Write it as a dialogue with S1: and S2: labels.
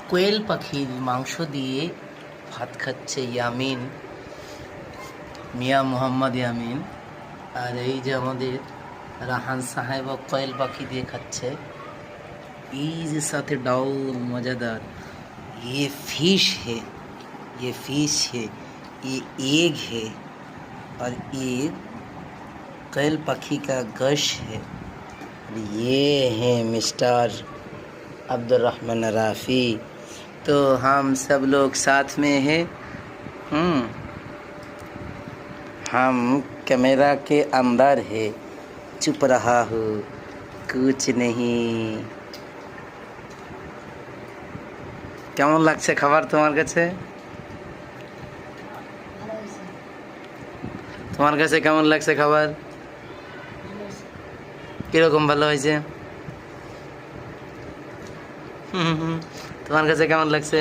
S1: কোয়েল পাখির মাংস দিয়ে ভাত খাচ্ছে ইয়ামিন, মিয়া মোহাম্মদ ইয়ামিন। আর এই যে আমাদের রাহান সাহেব কোয়েল পাখি দিয়ে খাচ্ছে। এই যে সাথে ডাউল मज़ेदार। ये फिश है, ये फिश है, ये एग है और ये कोयल पक्षी का गोश्त है। और ये है मिस्टर अब्दुल रहमान राफ़ी। तो हम सब लोग साथ में हैं। हम कैमरा के अंदर है, चुप रहा हूँ, कुछ नहीं। কেমন লাগছে খাবার তোমার কাছে? তোমার কাছে কেমন লাগছে খাবার? কিরকম ভালো হয়েছে? তোমার কাছে কেমন লাগছে?